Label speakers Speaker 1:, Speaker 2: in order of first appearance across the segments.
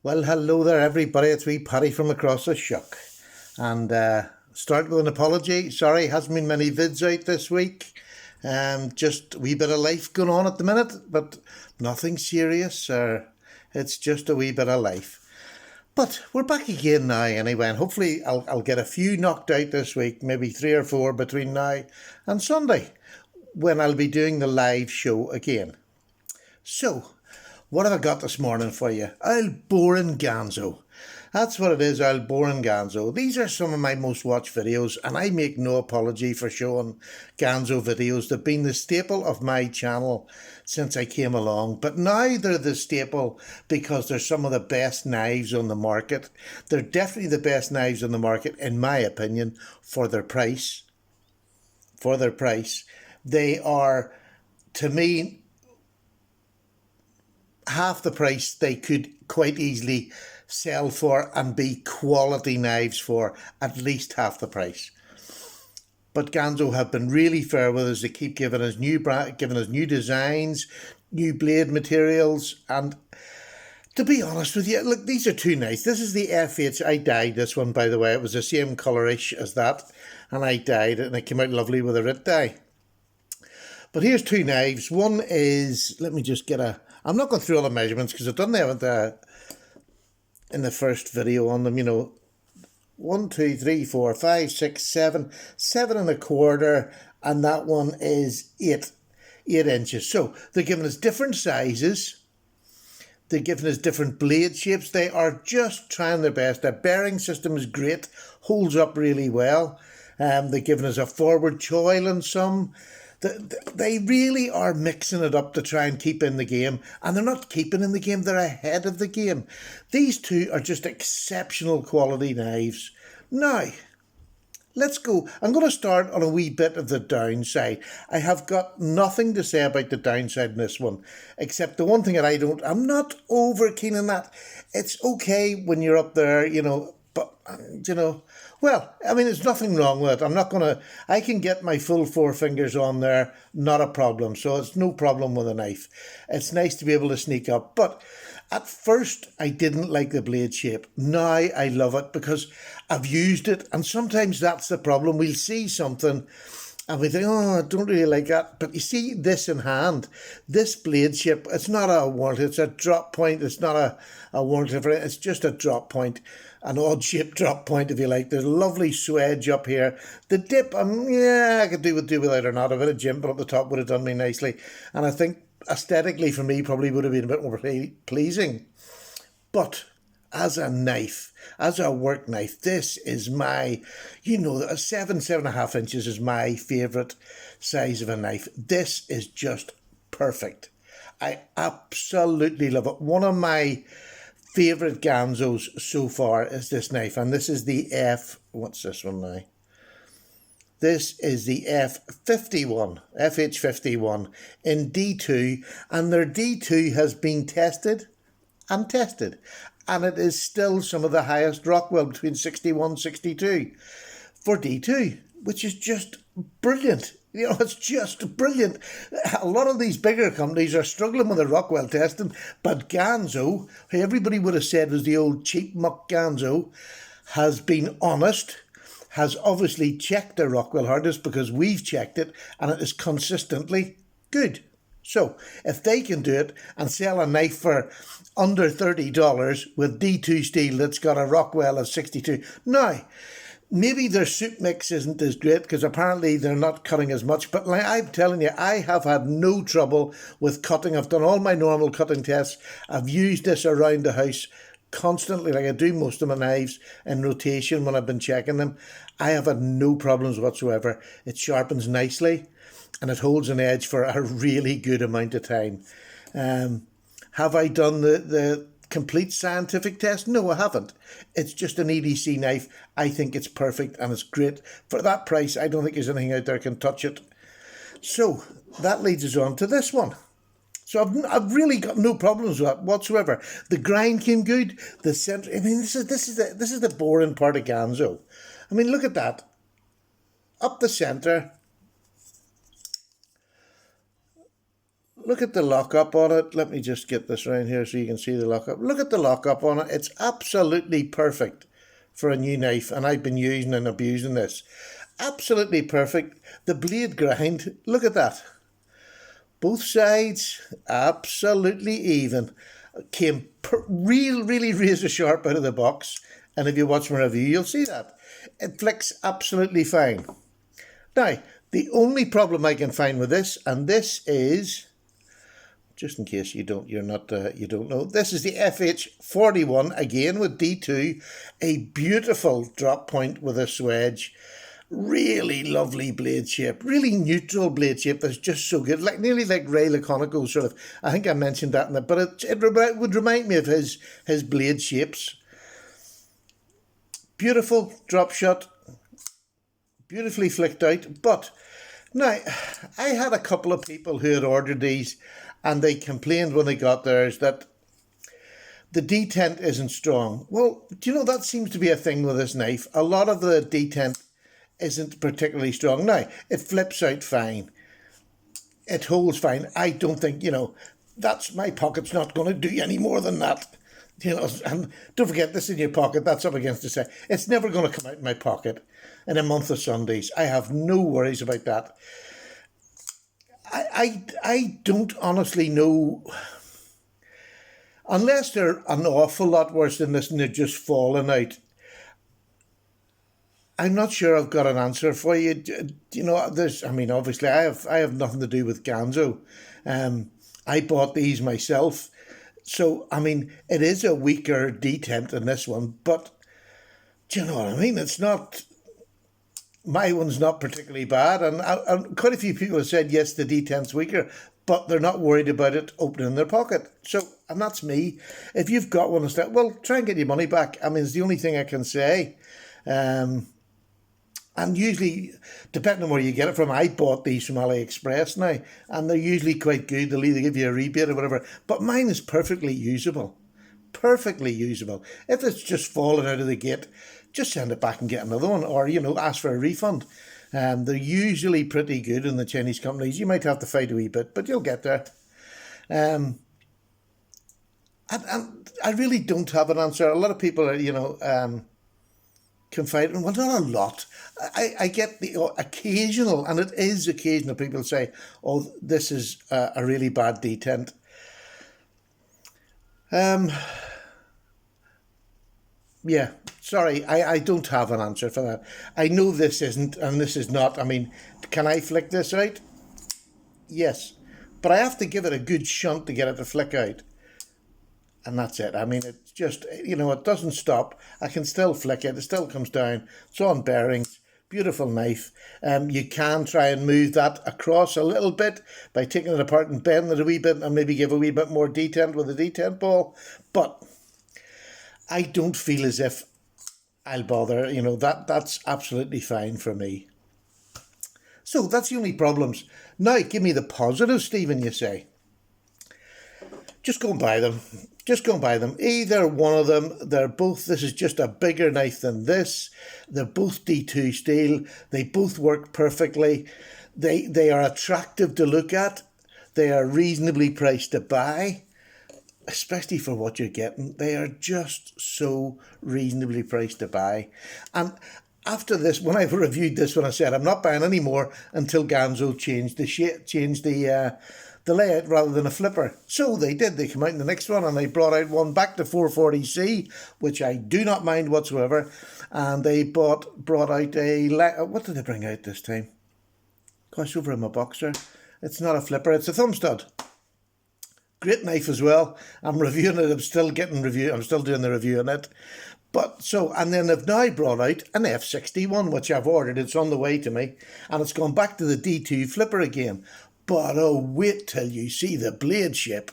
Speaker 1: Well, hello there, everybody. It's wee Paddy from across the shuck. And start with an apology. Sorry, hasn't been many vids out this week. Just a wee bit of life going on at the minute, but nothing serious. It's just a wee bit of life. But we're back again now anyway, and hopefully I'll get a few knocked out this week, maybe 3 or 4 between now and Sunday, when I'll be doing the live show again. So, what have I got this morning for you? I'll boring Ganzo. That's what it is, I'll boring Ganzo. These are some of my most watched videos, and I make no apology for showing Ganzo videos. They've been the staple of my channel since I came along, but now they're the staple because they're some of the best knives on the market. They're definitely the best knives on the market, in my opinion, for their price. For their price. They are, to me, half the price they could quite easily sell for and be quality knives for at least half the price. But Ganzo have been really fair with us. They keep giving us new designs, new blade materials, and to be honest with you, look, these are too nice. This is the FH. I dyed this one, by the way. It was the same colourish as that, and I dyed it, and it came out lovely with a rit dye. But here's two knives. One is, let me just get a, I'm not going through all the measurements because I've done them in the first video on them, 1, 2, 3, 4, 5, 6, 7, 7 1/4, and that one is 8 inches. So they're giving us different sizes. They're giving us different blade shapes. They are just trying their best. Their bearing system is great, holds up really well. They're giving us a forward choil in some. They really are mixing it up to try and keep in the game, and they're not keeping in the game, they're ahead of the game. These two are just exceptional quality knives. Now, let's go. I'm going to start on a wee bit of the downside. I have got nothing to say about the downside in this one, except the one thing that I'm not over keen on that. It's okay when you're up there, but, well, I mean, there's nothing wrong with it. I can get my full 4 fingers on there, not a problem. So it's no problem with a knife. It's nice to be able to sneak up. But at first, I didn't like the blade shape. Now I love it because I've used it. And sometimes that's the problem. We'll see something and we think, oh, I don't really like that. But you see this in hand, this blade shape, it's not a warranty, it's a drop point. It's not a warranty for it, it's just a drop point, an odd-shaped drop point, if you like. There's a lovely swedge up here. The dip, I could do without or not. A bit of jimp up the top would have done me nicely. And I think aesthetically for me probably would have been a bit more pleasing. But as a knife, as a work knife, this is my, 7.5 inches is my favourite size of a knife. This is just perfect. I absolutely love it. One of my favourite Ganzos so far is this knife, and this is the what's this one now? This is the FH41 in D2, and their D2 has been tested, and it is still some of the highest Rockwell, between 61 62 for D2, which is just brilliant. It's just brilliant. A lot of these bigger companies are struggling with the Rockwell testing, but Ganzo, who everybody would have said was the old cheap muck Ganzo, has been honest, has obviously checked the Rockwell hardness because we've checked it, and it is consistently good. So if they can do it and sell a knife for under $30 with D2 steel that's got a Rockwell of 62. Now, maybe their soup mix isn't as great because apparently they're not cutting as much. But like I'm telling you, I have had no trouble with cutting. I've done all my normal cutting tests. I've used this around the house constantly, like I do most of my knives in rotation when I've been checking them. I have had no problems whatsoever. It sharpens nicely and it holds an edge for a really good amount of time. Have I done the complete scientific test? No, I haven't. It's just an EDC knife. I think it's perfect and it's great. For that price, I don't think there's anything out there can touch it. So that leads us on to this one. So I've really got no problems with that whatsoever. The grind came good. The center. I mean, this is the boring part of Ganzo. I mean, look at that. Up the center. look at the lockup on it. Let me just get this around here so you can see the lockup. Look at the lockup on it. It's absolutely perfect for a new knife, and I've been using and abusing this. Absolutely perfect. The blade grind, look at that. Both sides, absolutely even. Came really razor sharp out of the box. And if you watch my review, you'll see that. It flicks absolutely fine. Now, the only problem I can find with this, and this is, just in case you don't know, this is the FH41, again with D2, a beautiful drop point with a swedge. Really lovely blade shape, really neutral blade shape that's just so good, like nearly like Ray Laconico sort of. I think I mentioned that in it, but it would remind me of his blade shapes. Beautiful drop shot, beautifully flicked out. But now, I had a couple of people who had ordered these and they complained when they got theirs that the detent isn't strong. Well, do you know, that seems to be a thing with this knife. A lot of the detent isn't particularly strong. Now, it flips out fine. It holds fine. I don't think, that's, my pocket's not going to do any more than that. And don't forget, this in your pocket, that's up against the side. It's never going to come out in my pocket in a month of Sundays. I have no worries about that. I don't honestly know, unless they're an awful lot worse than this and they're just falling out. I'm not sure I've got an answer for you. Obviously I have nothing to do with Ganzo. I bought these myself. So, it is a weaker detent than this one, but do you know what I mean? It's not, my one's not particularly bad. And quite a few people have said, yes, the detent's weaker, but they're not worried about it opening their pocket. So, and that's me. If you've got one instead, well, try and get your money back. It's the only thing I can say. And usually, depending on where you get it from, I bought these from AliExpress now, and they're usually quite good. They'll either give you a rebate or whatever. But mine is perfectly usable. Perfectly usable. If it's just fallen out of the gate, just send it back and get another one, or, ask for a refund. They're usually pretty good in the Chinese companies. You might have to fight a wee bit, but you'll get there. And I really don't have an answer. A lot of people are, confide, well, not a lot. I get the occasional, and it is occasional, people say, oh, this is a really bad detent. Yeah, sorry, I don't have an answer for that. I know this isn't, and this is not. Can I flick this out? Yes, but I have to give it a good shunt to get it to flick out. And that's it. It's just, it doesn't stop. I can still flick it. It still comes down. It's on bearings. Beautiful knife. You can try and move that across a little bit by taking it apart and bending it a wee bit and maybe give a wee bit more detent with a detent ball. But I don't feel as if I'll bother. That's absolutely fine for me. So that's the only problems. Now, give me the positives, Stephen, you say. Just go and buy them. Just go and buy them. Either one of them. They're both, this is just a bigger knife than this. They're both D2 steel. They both work perfectly. They are attractive to look at. They are reasonably priced to buy, especially for what you're getting. They are just so reasonably priced to buy. And after this, when I reviewed this one, I said, I'm not buying any more until Ganzo changed the shape, changed the layout rather than a flipper. So they did. They came out in the next one and they brought out one back to 440C, which I do not mind whatsoever. And they brought out what did they bring out this time? Gosh, over in my boxer. It's not a flipper, it's a thumb stud. Great knife as well. I'm reviewing it. I'm still doing the review on it. And then they've now brought out an F61, which I've ordered. It's on the way to me. And it's gone back to the D2 flipper again. But oh, wait till you see the blade shape.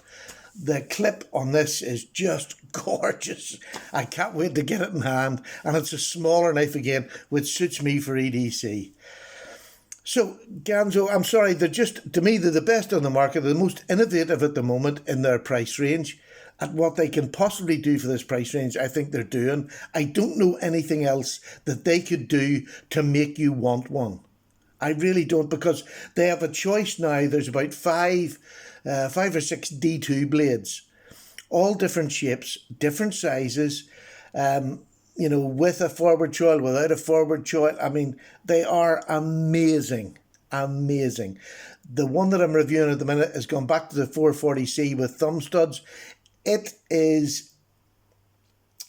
Speaker 1: The clip on this is just gorgeous. I can't wait to get it in hand. And it's a smaller knife again, which suits me for EDC. So, Ganzo, I'm sorry, to me, they're the best on the market. They're the most innovative at the moment in their price range. At what they can possibly do for this price range, I think they're doing. I don't know anything else that they could do to make you want one. I really don't, because they have a choice now. There's about 5 5 or 6 D2 blades, all different shapes, different sizes, with a forward choil, without a forward choil. I mean, they are amazing, amazing. The one that I'm reviewing at the minute has gone back to the 440C with thumb studs. It is,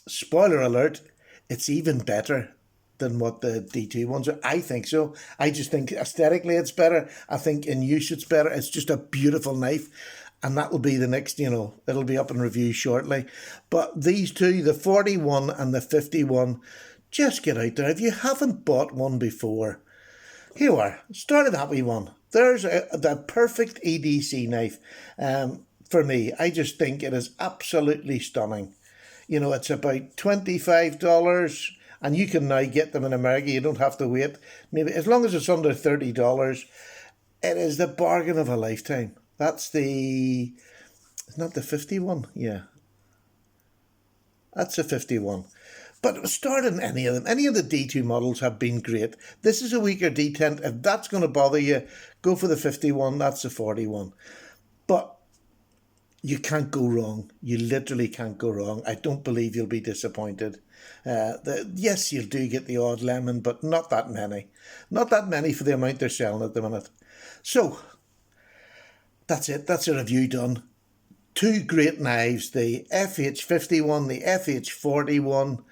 Speaker 1: spoiler alert, it's even better than what the D2 ones are. I think so. I just think aesthetically it's better. I think in use it's better. It's just a beautiful knife. And that will be the next, it'll be up in review shortly. But these two, the 41 and the 51, just get out there. If you haven't bought one before, here we are. Start that wee one. There's the perfect EDC knife for me. I just think it is absolutely stunning. It's about $25, and you can now get them in America. You don't have to wait. Maybe as long as it's under $30, it is the bargain of a lifetime. That's isn't that the 51? Yeah. That's the 51. But start in any of them. Any of the D2 models have been great. This is a weaker Detent. If that's going to bother you, go for the 51. That's the 41. But you can't go wrong. You literally can't go wrong. I don't believe you'll be disappointed. Yes, you do get the odd lemon, but not that many. Not that many for the amount they're selling at the minute. So, that's it. That's a review done. Two great knives, the FH41, the FH41.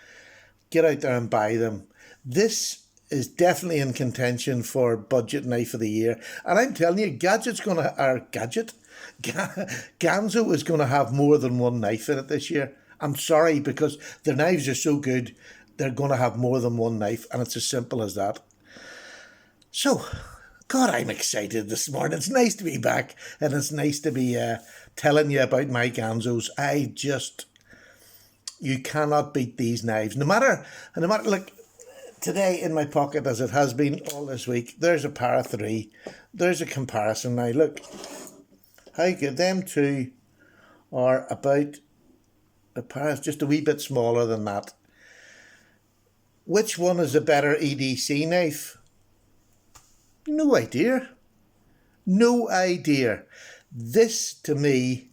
Speaker 1: Get out there and buy them. This is definitely in contention for budget knife of the year. And I'm telling you, Ganzo is going to have more than one knife in it this year. I'm sorry, because their knives are so good, they're going to have more than one knife, and it's as simple as that. So, God, I'm excited this morning. It's nice to be back, and it's nice to be telling you about my Ganzos. You cannot beat these knives. No matter, look, today in my pocket, as it has been all this week, there's a Para 3. There's a comparison now. Look, how good. Them two are about, the Para's just a wee bit smaller than that. Which one is a better EDC knife? No idea. No idea. This, to me,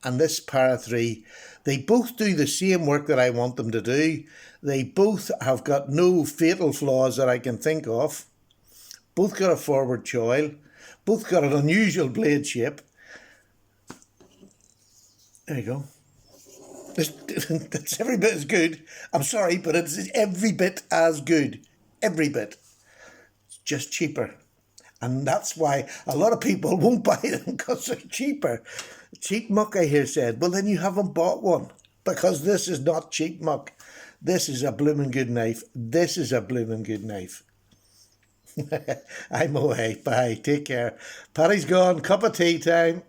Speaker 1: and this Para 3, they both do the same work that I want them to do. They both have got no fatal flaws that I can think of. Both got a forward choil. Both got an unusual blade shape. There you go. It's every bit as good. I'm sorry, but it's every bit as good. Every bit. Just cheaper. And that's why a lot of people won't buy them, because they're cheaper. Cheap muck, I hear said. Well, then you haven't bought one, because this is not cheap muck. This is a blooming good knife. This is a blooming good knife. I'm away. Bye. Take care. Paddy's gone. Cup of tea time.